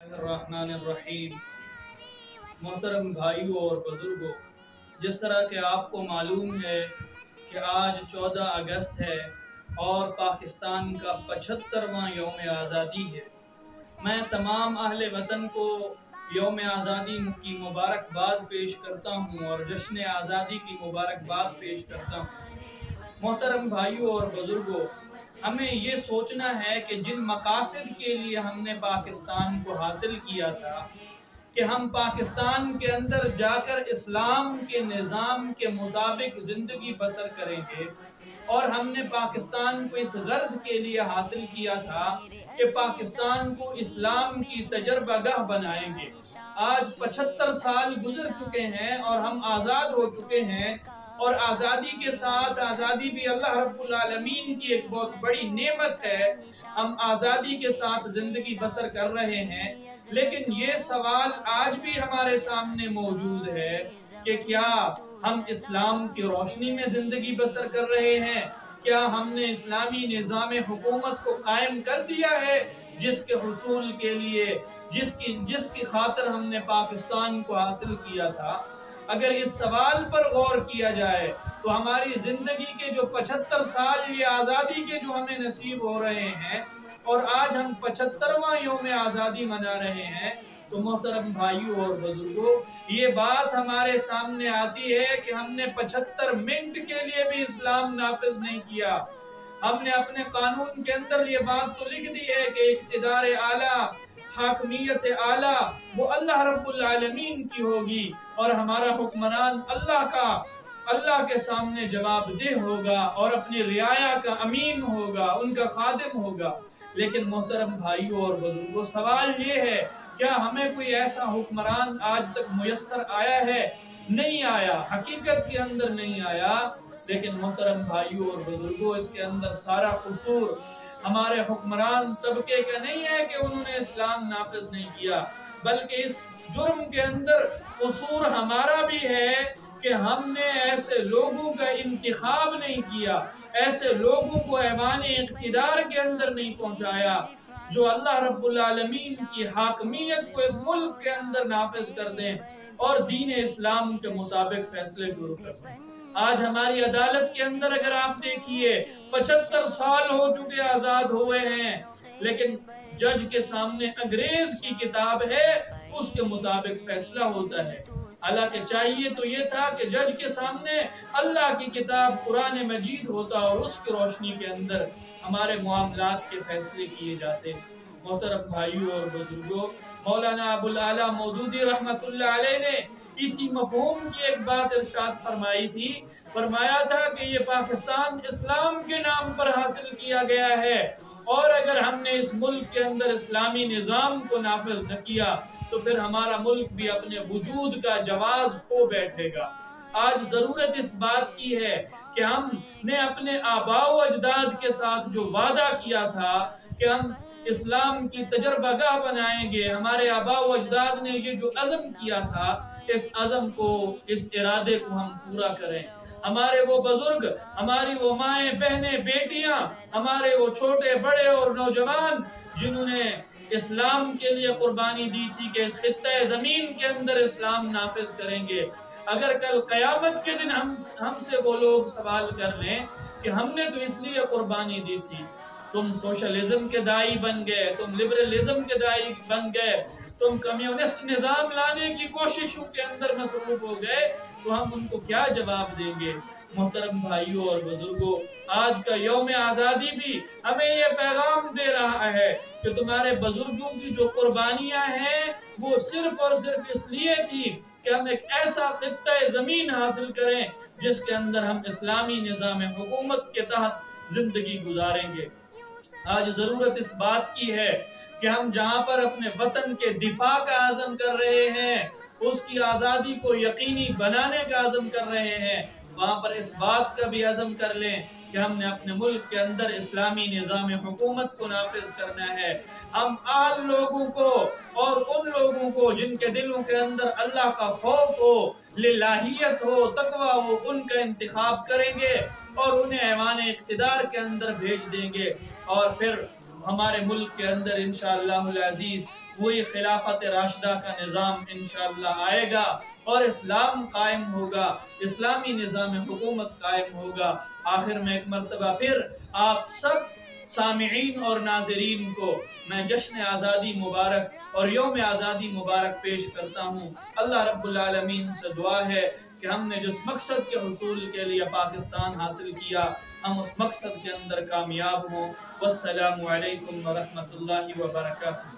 الرحمن الرحیم۔ محترم بھائیوں اور بزرگوں، جس طرح کہ آپ کو معلوم ہے کہ آج 14 اگست ہے اور پاکستان کا 75واں یوم آزادی ہے، میں تمام اہل وطن کو یوم آزادی کی مبارکباد پیش کرتا ہوں اور جشن آزادی کی مبارکباد پیش کرتا ہوں۔ محترم بھائیوں اور بزرگوں، ہمیں یہ سوچنا ہے کہ جن مقاصد کے لیے ہم نے پاکستان کو حاصل کیا تھا کہ ہم پاکستان کے اندر جا کر اسلام کے نظام کے مطابق زندگی بسر کریں گے، اور ہم نے پاکستان کو اس غرض کے لیے حاصل کیا تھا کہ پاکستان کو اسلام کی تجربہ گاہ بنائیں گے۔ آج 75 سال گزر چکے ہیں اور ہم آزاد ہو چکے ہیں، اور آزادی کے ساتھ آزادی بھی اللہ رب العالمین کی ایک بہت بڑی نعمت ہے۔ ہم آزادی کے ساتھ زندگی بسر کر رہے ہیں، لیکن یہ سوال آج بھی ہمارے سامنے موجود ہے کہ کیا ہم اسلام کی روشنی میں زندگی بسر کر رہے ہیں؟ کیا ہم نے اسلامی نظام حکومت کو قائم کر دیا ہے جس کے حصول کے لیے جس کی خاطر ہم نے پاکستان کو حاصل کیا تھا؟ اگر اس سوال پر غور کیا جائے تو ہماری زندگی کے جو 75 سال یہ آزادی کے جو ہمیں نصیب ہو رہے ہیں، اور آج ہم 75واں یوم آزادی منا رہے ہیں، تو محترم بھائیوں اور بزرگوں، یہ بات ہمارے سامنے آتی ہے کہ ہم نے 75 منٹ کے لیے بھی اسلام نافذ نہیں کیا۔ ہم نے اپنے قانون کے اندر یہ بات تو لکھ دی ہے کہ اقتدار اعلیٰ، حاکمیت اعلیٰ وہ اللہ رب العالمین کی ہوگی، اور ہمارا حکمران اللہ کے سامنے جواب دہ ہوگا اور اپنی رعایا کا امین ہوگا، ان کا خادم ہوگا۔ لیکن محترم بھائیوں اور بزرگوں، سوال یہ ہے، کیا ہمیں کوئی ایسا حکمران آج تک میسر آیا ہے؟ نہیں آیا، حقیقت کے اندر نہیں آیا۔ لیکن محترم بھائیوں اور بزرگوں، اس کے اندر سارا قصور ہمارے حکمران طبقے کا نہیں ہے کہ انہوں نے اسلام نافذ نہیں کیا، بلکہ اس جرم کے اندر قصور ہمارا بھی ہے کہ ہم نے ایسے لوگوں کا انتخاب نہیں کیا، ایسے لوگوں کو ایوان اقتدار کے اندر نہیں پہنچایا جو اللہ رب العالمین کی حاکمیت کو اس ملک کے اندر نافذ کر دیں اور دین اسلام کے مطابق فیصلے شروع کر دیں۔ آج ہماری عدالت کے اندر اگر آپ دیکھیے 75 سال ہو چکے آزاد ہوئے ہیں، لیکن جج کے سامنے انگریز کی کتاب ہے، اس کے مطابق فیصلہ ہوتا ہے۔ حالانکہ چاہیے تو یہ تھا کہ جج کے سامنے اللہ کی کتاب قرآن مجید ہوتا اور اس کی روشنی کے اندر ہمارے معاملات کے فیصلے کیے جاتے۔ محترم بھائیوں اور بزرگوں، مولانا ابوالعلا مودودی رحمت اللہ علیہ نے اسی مفہوم کی ایک بات ارشاد فرمائی تھی۔ فرمایا تھا کہ یہ پاکستان اسلام کے نام پر حاصل کیا گیا ہے، اور اگر ہم نے اس ملک کے اندر اسلامی نظام کو نافذ نہ کیا تو پھر ہمارا ملک بھی اپنے وجود کا جواز کھو بیٹھے گا۔ آج ضرورت اس بات کی ہے کہ ہم نے اپنے آباء و اجداد کے ساتھ جو وعدہ کیا تھا کہ ہم اسلام کی تجربہ گاہ بنائیں گے، ہمارے آباء و اجداد نے یہ جو عزم کیا تھا، اس عزم کو، اس ارادے کو ہم پورا کریں۔ ہمارے وہ بزرگ، ہماری وہ مائیں، بہنیں، بیٹیاں، ہمارے وہ چھوٹے بڑے اور نوجوان جنہوں نے اسلام کے لیے قربانی دی تھی کہ اس خطہ زمین کے اندر اسلام نافذ کریں گے، اگر کل قیامت کے دن ہم سے وہ لوگ سوال کر لیں کہ ہم نے تو اس لیے قربانی دی تھی، تم سوشلزم کے دائی بن گئے، تم لبرلزم کے دائی بن گئے، تم کمیونسٹ نظام لانے کی کوششوں کے اندر مصروف ہو گئے، تو ہم ان کو کیا جواب دیں گے؟ محترم بھائیوں اور بزرگوں، آج کا یوم آزادی بھی ہمیں یہ پیغام دے رہا ہے کہ تمہارے بزرگوں کی جو قربانیاں ہیں وہ صرف اور صرف اس لیے تھی کہ ہم ایک ایسا خطہ زمین حاصل کریں جس کے اندر ہم اسلامی نظام حکومت کے تحت زندگی گزاریں گے۔ آج ضرورت اس بات کی ہے کہ ہم جہاں پر اپنے وطن کے دفاع کا عزم کر رہے ہیں، اس کی آزادی کو یقینی بنانے کا عزم کر رہے ہیں، وہاں پر اس بات کا بھی عزم کر لیں کہ ہم نے اپنے ملک کے اندر اسلامی نظام حکومت کو نافذ کرنا ہے۔ ہم آل لوگوں کو اور ان لوگوں کو جن کے دلوں کے اندر اللہ کا خوف ہو، للہیت ہو، تقوی ہو، ان کا انتخاب کریں گے اور انہیں ایوان اقتدار کے اندر بھیج دیں گے، اور پھر ہمارے ملک کے اندر انشاءاللہ العزیز وہی خلافت راشدہ کا نظام انشاءاللہ آئے گا اور اسلام قائم ہوگا، اسلامی نظام حکومت قائم ہوگا۔ آخر میں ایک مرتبہ پھر آپ سب سامعین اور ناظرین کو میں جشن آزادی مبارک اور یوم آزادی مبارک پیش کرتا ہوں۔ اللہ رب العالمین سے دعا ہے کہ ہم نے جس مقصد کے حصول کے لیے پاکستان حاصل کیا ہم اس مقصد کے اندر کامیاب ہوں۔ والسلام علیکم ورحمۃ اللہ وبرکاتہ۔